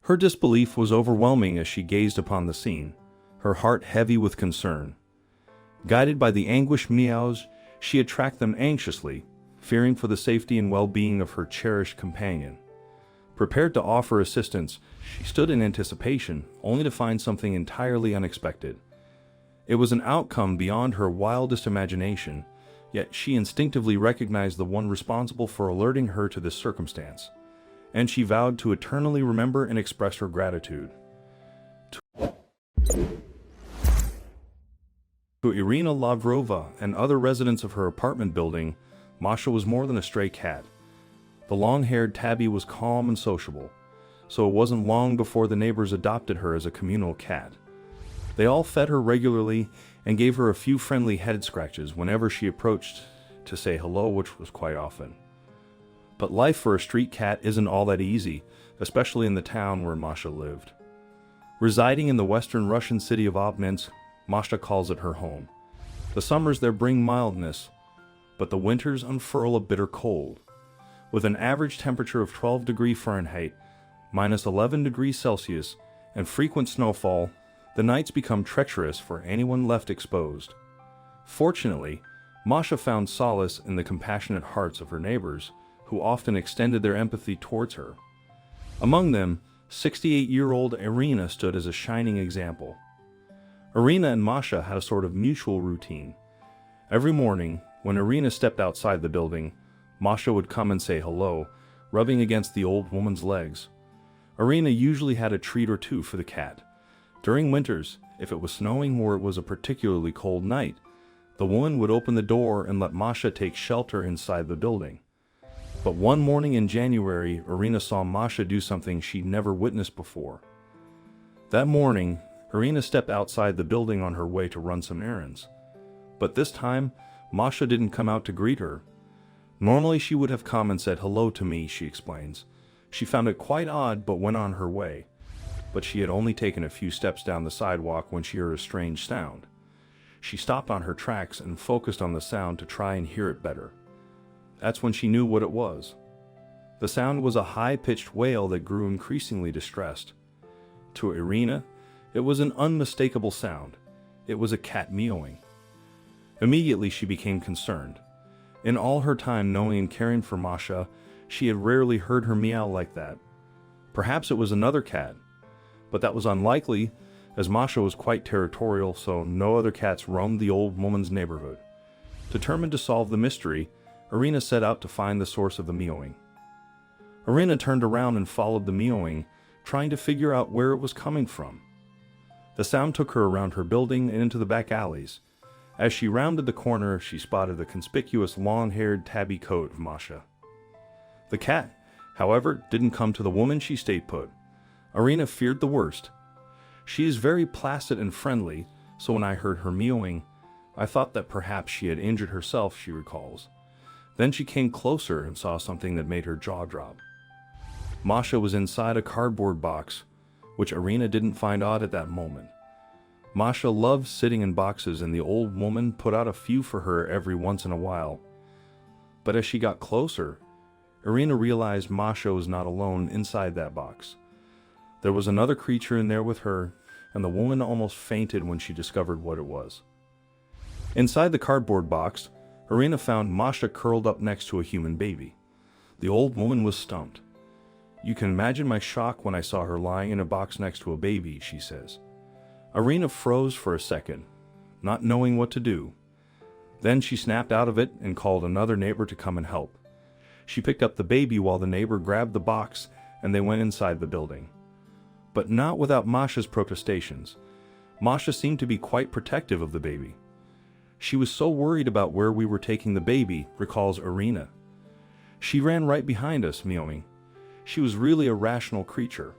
Her disbelief was overwhelming as she gazed upon the scene, her heart heavy with concern. Guided by the anguished meows, she had tracked them anxiously, fearing for the safety and well-being of her cherished companion. Prepared to offer assistance, she stood in anticipation, only to find something entirely unexpected. It was an outcome beyond her wildest imagination, yet she instinctively recognized the one responsible for alerting her to this circumstance, and she vowed to eternally remember and express her gratitude. To Irina Lavrova and other residents of her apartment building, Masha was more than a stray cat. The long-haired tabby was calm and sociable, so it wasn't long before the neighbors adopted her as a communal cat. They all fed her regularly and gave her a few friendly head scratches whenever she approached to say hello, which was quite often. But life for a street cat isn't all that easy, especially in the town where Masha lived. Residing in the western Russian city of Obninsk, Masha calls it her home. The summers there bring mildness, but the winters unfurl a bitter cold. With an average temperature of 12 degrees Fahrenheit, minus 11 degrees Celsius, and frequent snowfall, the nights become treacherous for anyone left exposed. Fortunately, Masha found solace in the compassionate hearts of her neighbors, who often extended their empathy towards her. Among them, 68-year-old Irina stood as a shining example. Irina and Masha had a sort of mutual routine. Every morning, when Irina stepped outside the building, Masha would come and say hello, rubbing against the old woman's legs. Irina usually had a treat or two for the cat. During winters, if it was snowing or it was a particularly cold night, the woman would open the door and let Masha take shelter inside the building. But one morning in January, Irina saw Masha do something she'd never witnessed before. That morning, Irina stepped outside the building on her way to run some errands. But this time, Masha didn't come out to greet her. Normally she would have come and said hello to me, she explains. She found it quite odd but went on her way. But she had only taken a few steps down the sidewalk when she heard a strange sound. She stopped on her tracks and focused on the sound to try and hear it better. That's when she knew what it was. The sound was a high-pitched wail that grew increasingly distressed. To Irina, it was an unmistakable sound. It was a cat meowing. Immediately she became concerned. In all her time knowing and caring for Masha, she had rarely heard her meow like that. Perhaps it was another cat, but that was unlikely, as Masha was quite territorial, so no other cats roamed the old woman's neighborhood. Determined to solve the mystery, Irina set out to find the source of the meowing. Irina turned around and followed the meowing, trying to figure out where it was coming from. The sound took her around her building and into the back alleys. As she rounded the corner, she spotted the conspicuous long-haired tabby coat of Masha. The cat, however, didn't come to the woman. She stayed put. Irina feared the worst. She is very placid and friendly, so when I heard her meowing, I thought that perhaps she had injured herself, she recalls. Then she came closer and saw something that made her jaw drop. Masha was inside a cardboard box, which Irina didn't find odd at that moment. Masha loved sitting in boxes, and the old woman put out a few for her every once in a while. But as she got closer, Irina realized Masha was not alone inside that box. There was another creature in there with her, and the woman almost fainted when she discovered what it was. Inside the cardboard box, Irina found Masha curled up next to a human baby. The old woman was stumped. "You can imagine my shock when I saw her lying in a box next to a baby," she says. Irina froze for a second, not knowing what to do. Then she snapped out of it and called another neighbor to come and help. She picked up the baby while the neighbor grabbed the box, and they went inside the building. But not without Masha's protestations. Masha seemed to be quite protective of the baby. "She was so worried about where we were taking the baby," recalls Irina. "She ran right behind us, meowing. She was really a rational creature."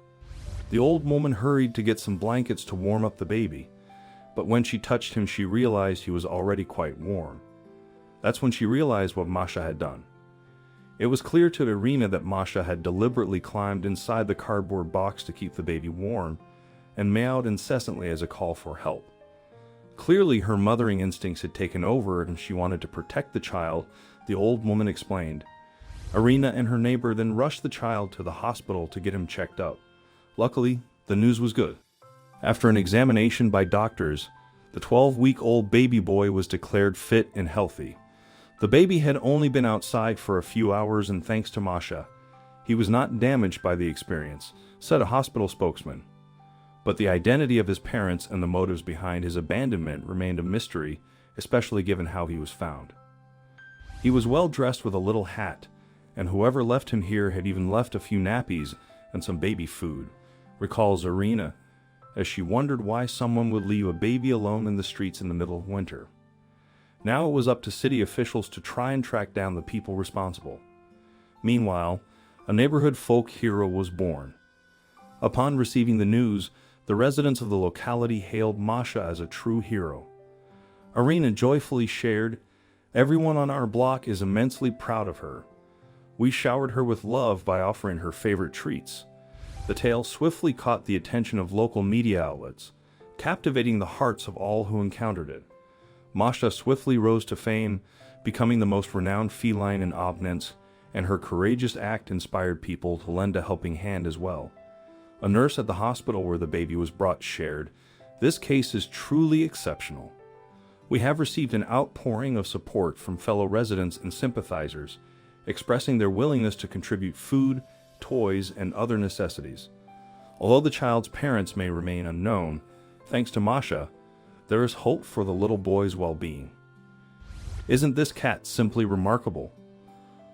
The old woman hurried to get some blankets to warm up the baby, but when she touched him she realized he was already quite warm. That's when she realized what Masha had done. It was clear to Irina that Masha had deliberately climbed inside the cardboard box to keep the baby warm, and meowed incessantly as a call for help. Clearly her mothering instincts had taken over and she wanted to protect the child, the old woman explained. Irina and her neighbor then rushed the child to the hospital to get him checked up. Luckily, the news was good. After an examination by doctors, the 12-week-old baby boy was declared fit and healthy. The baby had only been outside for a few hours, and thanks to Masha, he was not damaged by the experience, said a hospital spokesman. But the identity of his parents and the motives behind his abandonment remained a mystery, especially given how he was found. He was well dressed with a little hat, and whoever left him here had even left a few nappies and some baby food, recalls Irina, as she wondered why someone would leave a baby alone in the streets in the middle of winter. Now it was up to city officials to try and track down the people responsible. Meanwhile, a neighborhood folk hero was born. Upon receiving the news, the residents of the locality hailed Masha as a true hero. Irina joyfully shared, "Everyone on our block is immensely proud of her. We showered her with love by offering her favorite treats." The tale swiftly caught the attention of local media outlets, captivating the hearts of all who encountered it. Masha swiftly rose to fame, becoming the most renowned feline in Obninsk, and her courageous act inspired people to lend a helping hand as well. A nurse at the hospital where the baby was brought shared, "This case is truly exceptional. We have received an outpouring of support from fellow residents and sympathizers, expressing their willingness to contribute food, toys, and other necessities. Although the child's parents may remain unknown, thanks to Masha, there is hope for the little boy's well-being." Isn't this cat simply remarkable?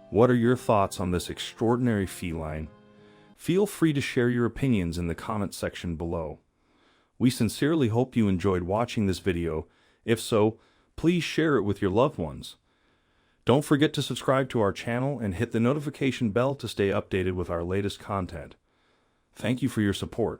What are your thoughts on this extraordinary feline? Feel free to share your opinions in the comment section below. We sincerely hope you enjoyed watching this video. If so, please share it with your loved ones. Don't forget to subscribe to our channel and hit the notification bell to stay updated with our latest content. Thank you for your support.